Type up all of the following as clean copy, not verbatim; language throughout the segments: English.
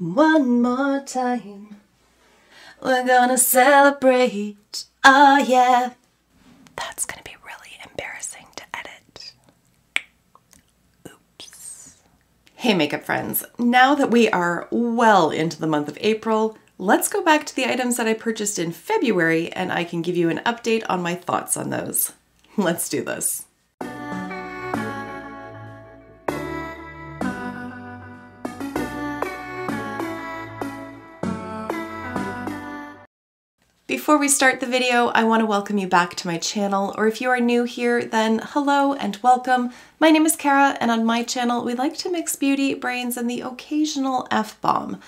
One more time, we're gonna celebrate. Oh yeah. That's gonna be really embarrassing to edit. Oops. Hey makeup friends, now that we are well into the month of April, let's go back to the items that I purchased in February and I can give you an update on my thoughts on those. Let's do this. Before we start the video, I want to welcome you back to my channel, or if you are new here, then hello and welcome. My name is Kara, and on my channel, we like to mix beauty, brains, and the occasional F-bomb.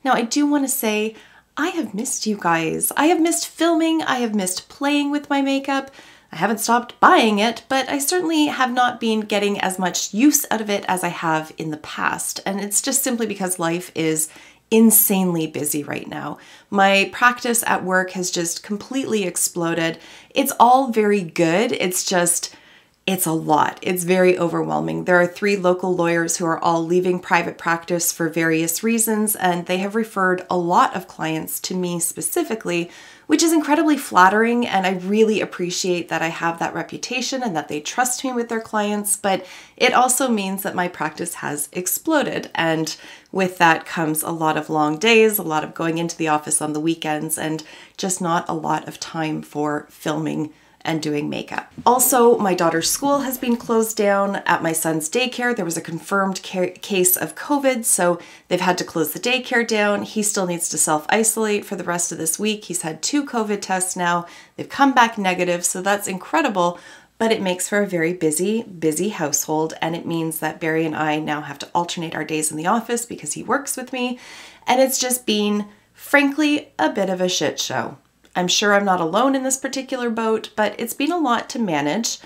Now, I do want to say, I have missed you guys. I have missed filming, I have missed playing with my makeup. I haven't stopped buying it, but I certainly have not been getting as much use out of it as I have in the past, and it's just simply because life is insanely busy right now. My practice at work has just completely exploded. It's all very good. It's a lot. It's very overwhelming. There are 3 local lawyers who are all leaving private practice for various reasons, and they have referred a lot of clients to me specifically, which is incredibly flattering, and I really appreciate that I have that reputation and that they trust me with their clients, but it also means that my practice has exploded, and with that comes a lot of long days, a lot of going into the office on the weekends, and just not a lot of time for filming and doing makeup. Also, my daughter's school has been closed down. At my son's daycare, there was a confirmed case of COVID, so they've had to close the daycare down. He still needs to self-isolate for the rest of this week. He's had 2 COVID tests now. They've come back negative, so that's incredible, but it makes for a very busy household, and it means that Barrie and I now have to alternate our days in the office because he works with me, and it's just been, frankly, a bit of a shit show. I'm sure I'm not alone in this particular boat, but it's been a lot to manage.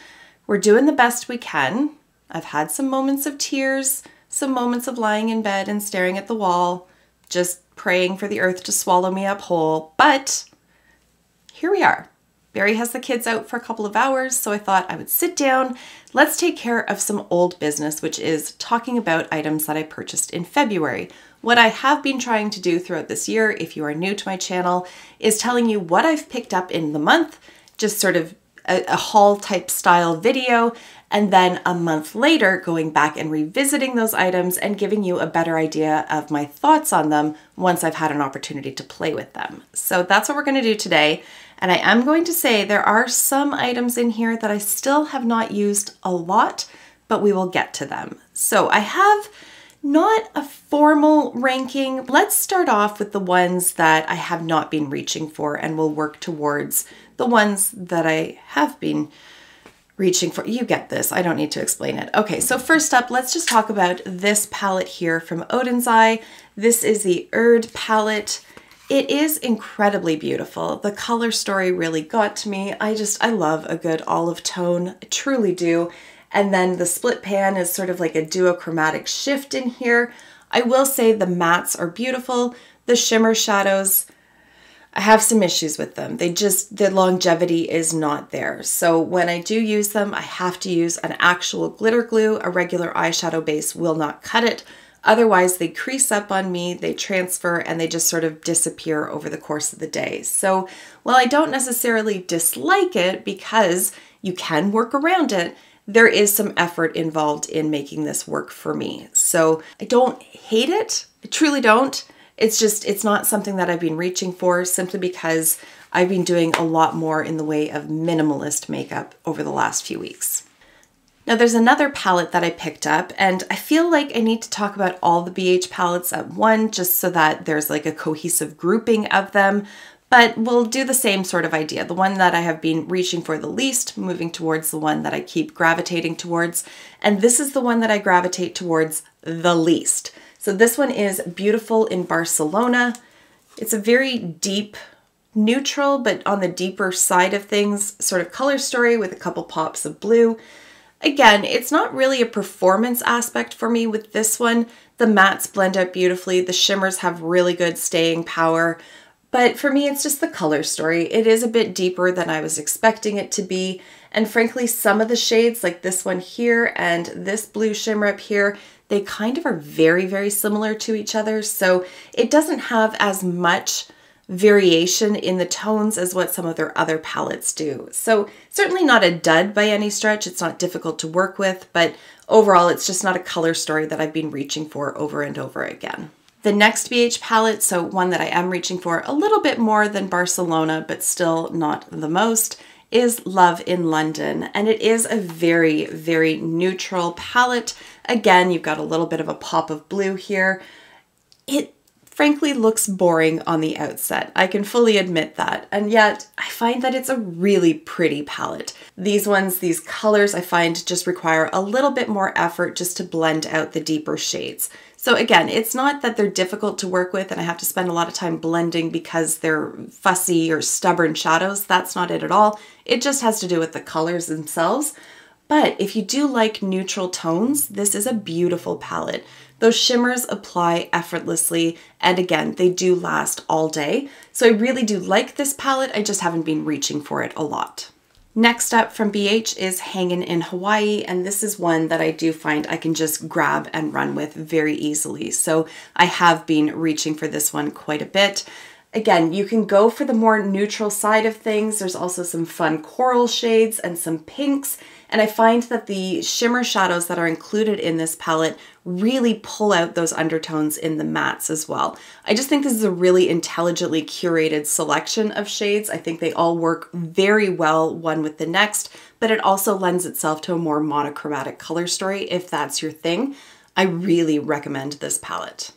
We're doing the best we can. I've had some moments of tears, some moments of lying in bed and staring at the wall, just praying for the earth to swallow me up whole, but here we are. Barrie has the kids out for a couple of hours, so I thought I would sit down. Let's take care of some old business, which is talking about items that I purchased in February. What I have been trying to do throughout this year, if you are new to my channel, is telling you what I've picked up in the month, just sort of a haul type style video, and then a month later going back and revisiting those items and giving you a better idea of my thoughts on them once I've had an opportunity to play with them. So that's what we're going to do today. And I am going to say there are some items in here that I still have not used a lot, but we will get to them. So I have not a formal ranking. Let's start off with the ones that I have not been reaching for, and we'll work towards the ones that I have been reaching for. You get this, I don't need to explain it. Okay, so first up, let's just talk about this palette here from Odin's Eye. This is the Erd palette. It is incredibly beautiful. The color story really got to me. I love a good olive tone, I truly do. And then the split pan is sort of like a duochromatic shift in here. I will say the mattes are beautiful. The shimmer shadows, I have some issues with them. The longevity is not there. So when I do use them, I have to use an actual glitter glue. A regular eyeshadow base will not cut it. Otherwise, they crease up on me, they transfer, and they just sort of disappear over the course of the day. So while I don't necessarily dislike it because you can work around it, there is some effort involved in making this work for me. So I don't hate it, I truly don't. It's not something that I've been reaching for simply because I've been doing a lot more in the way of minimalist makeup over the last few weeks. Now there's another palette that I picked up, and I feel like I need to talk about all the BH palettes at one just so that there's like a cohesive grouping of them, but we'll do the same sort of idea. The one that I have been reaching for the least, moving towards the one that I keep gravitating towards, and this is the one that I gravitate towards the least. So this one is Beautiful in Barcelona. It's a very deep neutral, but on the deeper side of things, sort of color story with a couple pops of blue. Again, it's not really a performance aspect for me with this one. The mattes blend out beautifully. The shimmers have really good staying power. But for me, it's just the color story. It is a bit deeper than I was expecting it to be. And frankly, some of the shades like this one here and this blue shimmer up here, they kind of are very, very similar to each other. So it doesn't have as much variation in the tones as what some of their other palettes do. So certainly not a dud by any stretch. It's not difficult to work with, but overall, it's just not a color story that I've been reaching for over and over again. The next BH palette, so one that I am reaching for a little bit more than Barcelona, but still not the most, is Love in London. And it is a very, very neutral palette. Again, you've got a little bit of a pop of blue here. It frankly looks boring on the outset. I can fully admit that. And yet I find that it's a really pretty palette. These ones, these colors, I find just require a little bit more effort just to blend out the deeper shades. So again, it's not that they're difficult to work with and I have to spend a lot of time blending because they're fussy or stubborn shadows. That's not it at all. It just has to do with the colors themselves. But if you do like neutral tones, this is a beautiful palette. Those shimmers apply effortlessly, and again, they do last all day. So I really do like this palette, I just haven't been reaching for it a lot. Next up from BH is Hangin' in Hawaii, and this is one that I do find I can just grab and run with very easily. So I have been reaching for this one quite a bit. Again, you can go for the more neutral side of things. There's also some fun coral shades and some pinks. And I find that the shimmer shadows that are included in this palette really pull out those undertones in the mattes as well. I just think this is a really intelligently curated selection of shades. I think they all work very well one with the next, but it also lends itself to a more monochromatic color story if that's your thing. I really recommend this palette.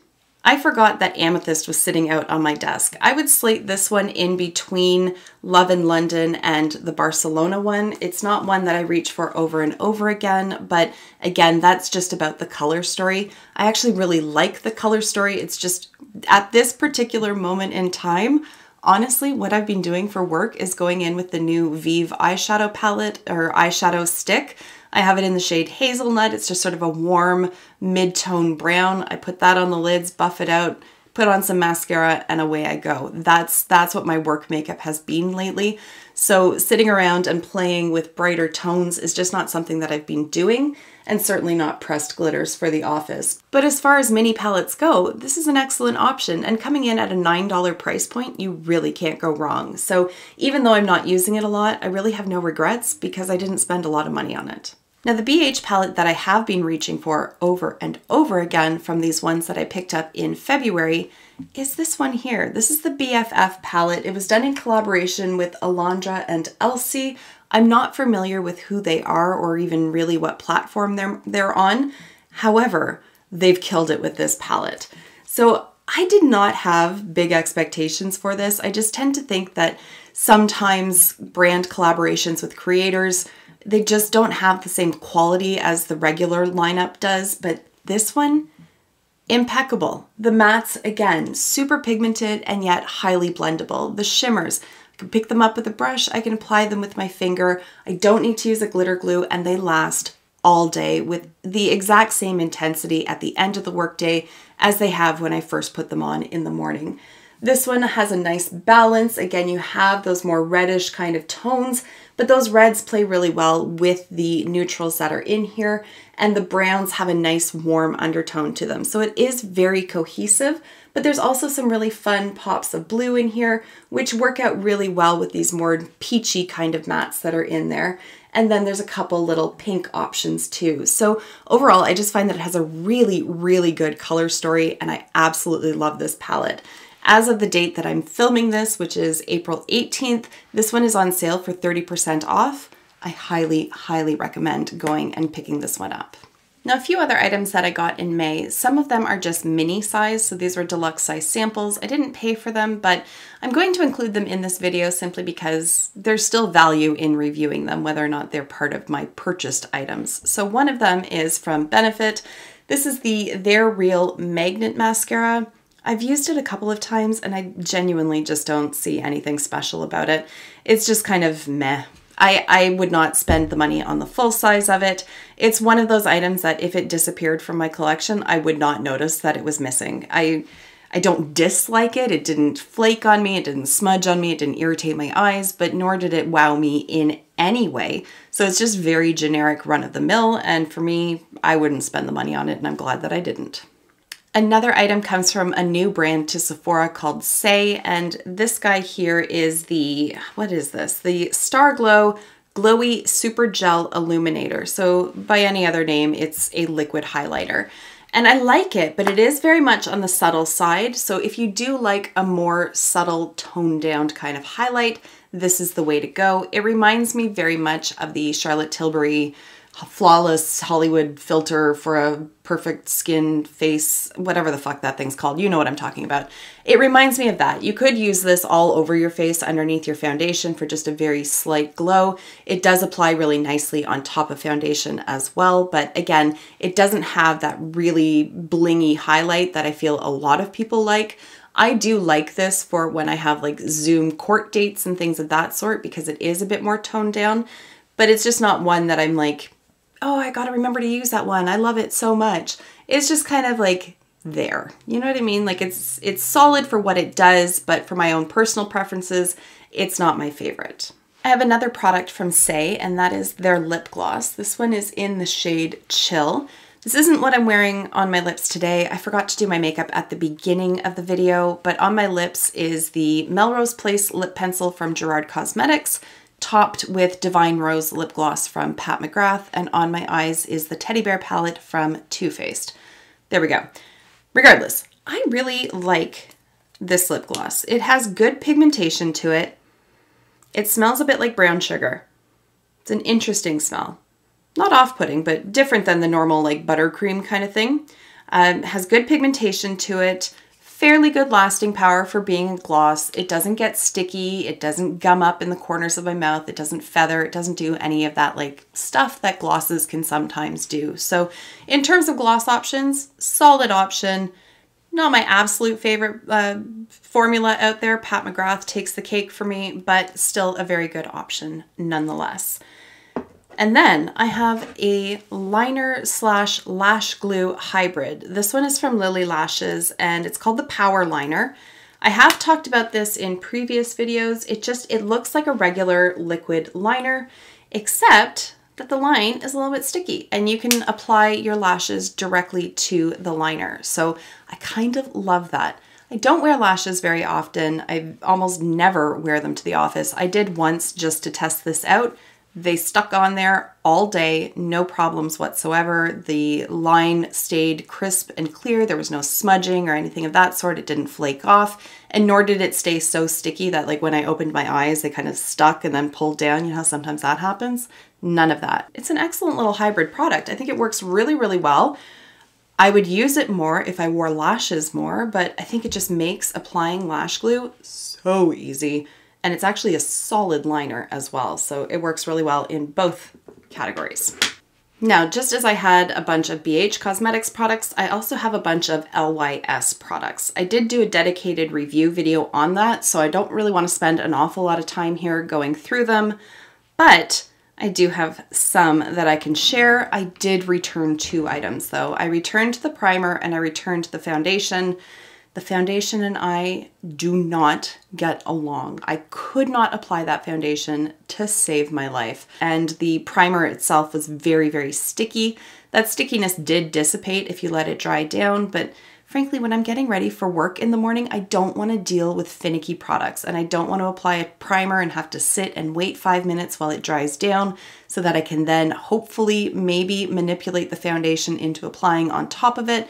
I forgot that Amethyst was sitting out on my desk. I would slate this one in between Love in London and the Barcelona one. It's not one that I reach for over and over again, but again, that's just about the color story. I actually really like the color story. It's just at this particular moment in time, honestly, what I've been doing for work is going in with the new Vive eyeshadow palette or eyeshadow stick. I have it in the shade Hazelnut. It's just sort of a warm mid-tone brown. I put that on the lids, buff it out, put on some mascara, and away I go. That's what my work makeup has been lately. So sitting around and playing with brighter tones is just not something that I've been doing, and certainly not pressed glitters for the office. But as far as mini palettes go, this is an excellent option, and coming in at a $9 price point, you really can't go wrong. So even though I'm not using it a lot, I really have no regrets because I didn't spend a lot of money on it. Now the BH palette that I have been reaching for over and over again from these ones that I picked up in February is this one here. This is the Bff palette. It was done in collaboration with Alondra and Elsie. I'm not familiar with who they are or even really what platform they're on. However, they've killed it with this palette. So I did not have big expectations for this. I just tend to think that sometimes brand collaborations with creators, they just don't have the same quality as the regular lineup does, but this one, impeccable. The mattes, again, super pigmented and yet highly blendable. The shimmers, I can pick them up with a brush, I can apply them with my finger. I don't need to use a glitter glue and they last all day with the exact same intensity at the end of the workday as they have when I first put them on in the morning. This one has a nice balance. Again, you have those more reddish kind of tones, but those reds play really well with the neutrals that are in here, and the browns have a nice warm undertone to them. So it is very cohesive, but there's also some really fun pops of blue in here, which work out really well with these more peachy kind of mattes that are in there. And then there's a couple little pink options too. So overall, I just find that it has a really, really good color story, and I absolutely love this palette. As of the date that I'm filming this, which is April 18th, this one is on sale for 30% off. I highly, highly recommend going and picking this one up. Now, a few other items that I got in May, some of them are just mini size, so these were deluxe size samples. I didn't pay for them, but I'm going to include them in this video simply because there's still value in reviewing them, whether or not they're part of my purchased items. So one of them is from Benefit. This is the They're Real Magnet Mascara. I've used it a couple of times and I genuinely just don't see anything special about it. It's just kind of meh. I would not spend the money on the full size of it. It's one of those items that if it disappeared from my collection, I would not notice that it was missing. I I don't dislike it. It didn't flake on me. It didn't smudge on me. It didn't irritate my eyes, but nor did it wow me in any way. So it's just very generic run of the mill. And for me, I wouldn't spend the money on it, and I'm glad that I didn't. Another item comes from a new brand to Sephora called Say, and this guy here is the, what is this? The Star Glow Glowy Super Gel Illuminator. So by any other name, it's a liquid highlighter. And I like it, but it is very much on the subtle side. So if you do like a more subtle, toned down kind of highlight, this is the way to go. It reminds me very much of the Charlotte Tilbury Flawless Hollywood filter for a perfect skin face, whatever the fuck that thing's called. You know what I'm talking about. It reminds me of that. You could use this all over your face underneath your foundation for just a very slight glow. It does apply really nicely on top of foundation as well. But again, it doesn't have that really blingy highlight that I feel a lot of people like. I do like this for when I have like Zoom court dates and things of that sort because it is a bit more toned down, but it's just not one that I'm like, oh, I gotta remember to use that one. I love it so much. It's just kind of like there. You know what I mean? Like it's solid for what it does, but for my own personal preferences, it's not my favorite. I have another product from Say, and that is their lip gloss. This one is in the shade Chill. This isn't what I'm wearing on my lips today. I forgot to do my makeup at the beginning of the video, but on my lips is the Melrose Place lip pencil from Gerard Cosmetics, topped with Divine Rose lip gloss from Pat McGrath, and on my eyes is the Teddy Bear palette from Too Faced. There we go. Regardless, I really like this lip gloss. It has good pigmentation to it. It smells a bit like brown sugar. It's an interesting smell. Not off-putting, but different than the normal like buttercream kind of thing. Has good pigmentation to it. Fairly good lasting power for being a gloss. It doesn't get sticky. It doesn't gum up in the corners of my mouth. It doesn't feather. It doesn't do any of that like stuff that glosses can sometimes do. So in terms of gloss options, solid option. Not my absolute favorite formula out there. Pat McGrath takes the cake for me, but still a very good option nonetheless. And then I have a liner slash lash glue hybrid. This one is from Lily Lashes and it's called the Power Liner. I have talked about this in previous videos. It looks like a regular liquid liner, except that the line is a little bit sticky and you can apply your lashes directly to the liner. So I kind of love that. I don't wear lashes very often. I almost never wear them to the office. I did once just to test this out. They stuck on there all day, no problems whatsoever. The line stayed crisp and clear. There was no smudging or anything of that sort. It didn't flake off, and nor did it stay so sticky that like when I opened my eyes, they kind of stuck and then pulled down. You know how sometimes that happens? None of that. It's an excellent little hybrid product. I think it works really, really well. I would use it more if I wore lashes more, but I think it just makes applying lash glue so easy. And it's actually a solid liner as well. So it works really well in both categories. Now, just as I had a bunch of Bff Cosmetics products, I also have a bunch of LYS products. I did do a dedicated review video on that, so I don't really want to spend an awful lot of time here going through them, but I do have some that I can share. I did return 2 items though. I returned the primer and I returned the foundation. The foundation and I do not get along. I could not apply that foundation to save my life. And the primer itself was very, very sticky. That stickiness did dissipate if you let it dry down, but frankly, when I'm getting ready for work in the morning, I don't want to deal with finicky products and I don't want to apply a primer and have to sit and wait 5 minutes while it dries down so that I can then hopefully maybe manipulate the foundation into applying on top of it.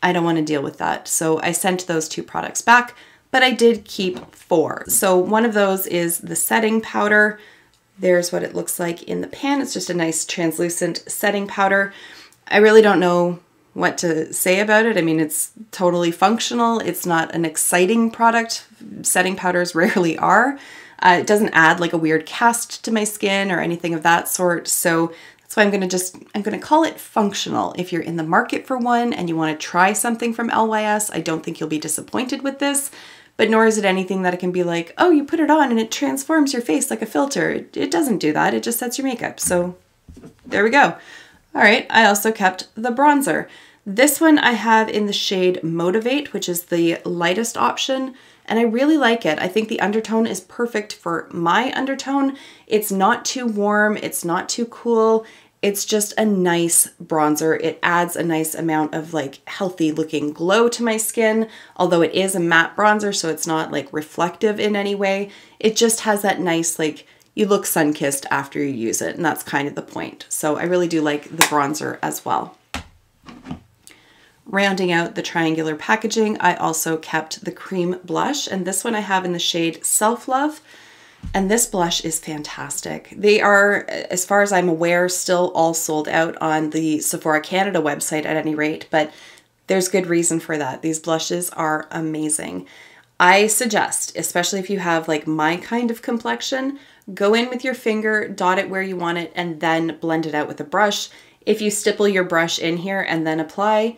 I don't want to deal with that. So I sent those 2 products back, but I did keep 4. So one of those is the setting powder. There's what it looks like in the pan. It's just a nice translucent setting powder. I really don't know what to say about it. I mean, it's totally functional. It's not an exciting product. Setting powders rarely are. It doesn't add like a weird cast to my skin or anything of that sort. So that's why I'm gonna call it functional. If you're in the market for one and you want to try something from LYS, I don't think you'll be disappointed with this, but nor is it anything that it can be like, oh, you put it on and it transforms your face like a filter. It doesn't do that. It just sets your makeup. So there we go. All right, I also kept the bronzer. This one I have in the shade Motivate, which is the lightest option, and I really like it. I think the undertone is perfect for my undertone. It's not too warm, it's not too cool. It's just a nice bronzer. It adds a nice amount of like healthy looking glow to my skin, although it is a matte bronzer, so it's not like reflective in any way. It just has that nice, like, you look sun-kissed after you use it, and that's kind of the point. So I really do like the bronzer as well. Rounding out the triangular packaging, I also kept the cream blush, and this one I have in the shade Self Love. And this blush is fantastic. They are, as far as I'm aware, still all sold out on the Sephora Canada website at any rate, but there's good reason for that. These blushes are amazing. I suggest, especially if you have like my kind of complexion, go in with your finger, dot it where you want it, and then blend it out with a brush. If you stipple your brush in here and then apply,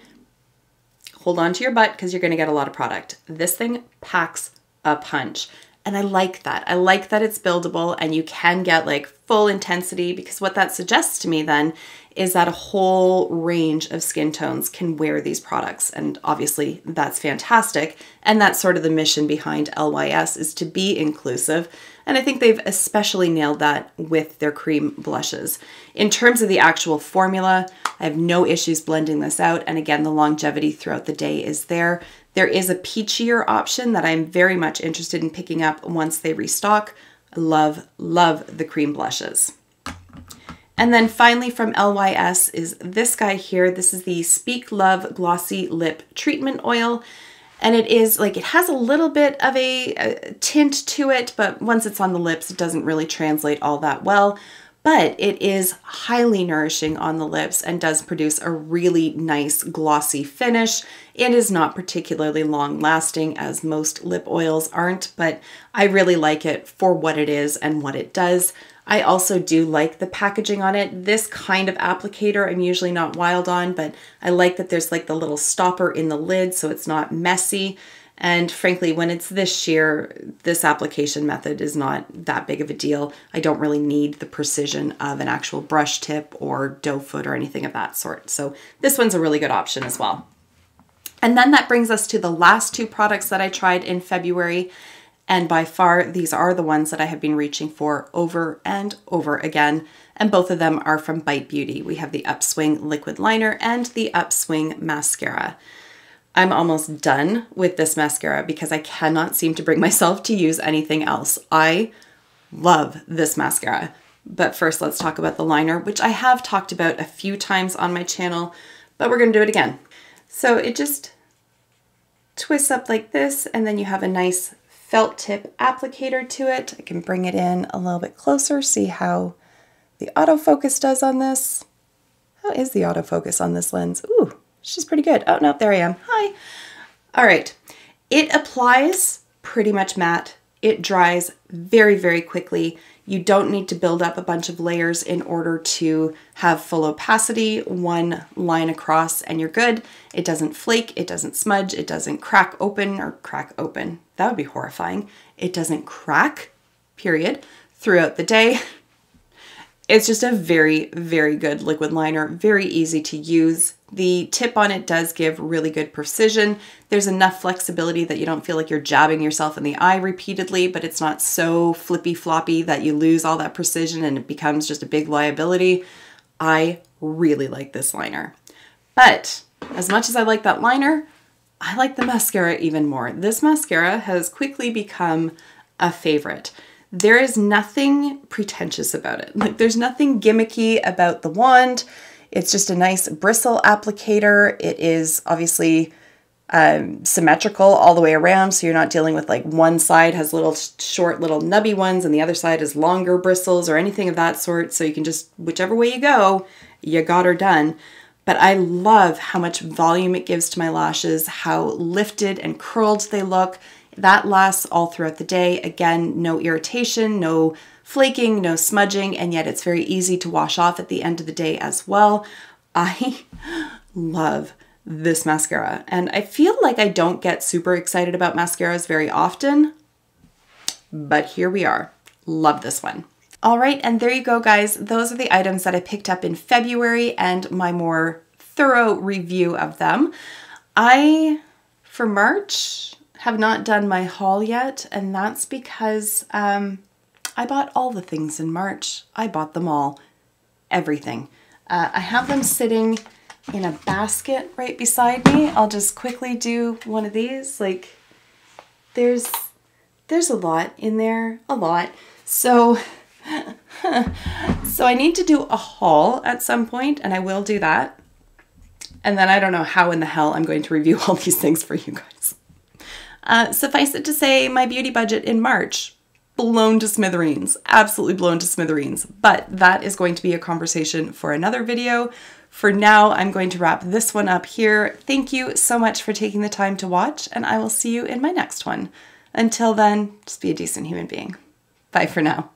hold on to your butt because you're going to get a lot of product. This thing packs a punch. And I like that. I like that it's buildable and you can get like full intensity, because what that suggests to me then is that a whole range of skin tones can wear these products. And obviously that's fantastic. And that's sort of the mission behind LYS, is to be inclusive. And I think they've especially nailed that with their cream blushes. In terms of the actual formula, I have no issues blending this out. And again, the longevity throughout the day is there. There is a peachier option that I'm very much interested in picking up once they restock. I love, love the cream blushes. And then finally from LYS is this guy here. This is the Speak Love Glossy Lip Treatment Oil. And it is like, it has a little bit of a tint to it, but once it's on the lips, it doesn't really translate all that well. But it is highly nourishing on the lips and does produce a really nice glossy finish. It is not particularly long lasting, as most lip oils aren't, but I really like it for what it is and what it does. I also do like the packaging on it. This kind of applicator I'm usually not wild on, but I like that there's like the little stopper in the lid so it's not messy. And frankly, when it's this sheer, this application method is not that big of a deal. I don't really need the precision of an actual brush tip or doe foot or anything of that sort. So this one's a really good option as well. And then that brings us to the last two products that I tried in February. And by far, these are the ones that I have been reaching for over and over again. And both of them are from Bite Beauty. We have the Upswing Liquid Liner and the Upswing Mascara. I'm almost done with this mascara because I cannot seem to bring myself to use anything else. I love this mascara. But first, let's talk about the liner, which I have talked about a few times on my channel, but we're going to do it again. So it just twists up like this, and then you have a nice felt tip applicator to it. I can bring it in a little bit closer, see how the autofocus does on this. How is the autofocus on this lens? Ooh. She's pretty good. Oh, no, there I am. Hi. All right. It applies pretty much matte. It dries very, very quickly. You don't need to build up a bunch of layers in order to have full opacity. One line across and you're good. It doesn't flake. It doesn't smudge. It doesn't crack open or crack open. That would be horrifying. It doesn't crack, period, throughout the day. It's just a very, very good liquid liner, very easy to use. The tip on it does give really good precision. There's enough flexibility that you don't feel like you're jabbing yourself in the eye repeatedly, but it's not so flippy floppy that you lose all that precision and it becomes just a big liability. I really like this liner. But as much as I like that liner, I like the mascara even more. This mascara has quickly become a favorite. There is nothing pretentious about it. Like, there's nothing gimmicky about the wand. It's just a nice bristle applicator. It is obviously symmetrical all the way around, so you're not dealing with like one side has little short little nubby ones and the other side is longer bristles or anything of that sort. So you can just, whichever way you go, you got her done. But I love how much volume it gives to my lashes, how lifted and curled they look. That lasts all throughout the day. Again, no irritation, no flaking, no smudging, and yet it's very easy to wash off at the end of the day as well. I love this mascara, and I feel like I don't get super excited about mascaras very often, but here we are. Love this one. All right, and there you go, guys. Those are the items that I picked up in February and my more thorough review of them. For March, have not done my haul yet, and that's because I bought all the things in March. I bought them all. Everything. I have them sitting in a basket right beside me. I'll just quickly do one of these. Like, there's a lot in there, a lot. So, so I need to do a haul at some point, and I will do that. And then I don't know how in the hell I'm going to review all these things for you guys. Suffice it to say, my beauty budget in March, blown to smithereens, absolutely blown to smithereens. But that is going to be a conversation for another video. For now, I'm going to wrap this one up here. Thank you so much for taking the time to watch, and I will see you in my next one. Until then, just be a decent human being. Bye for now.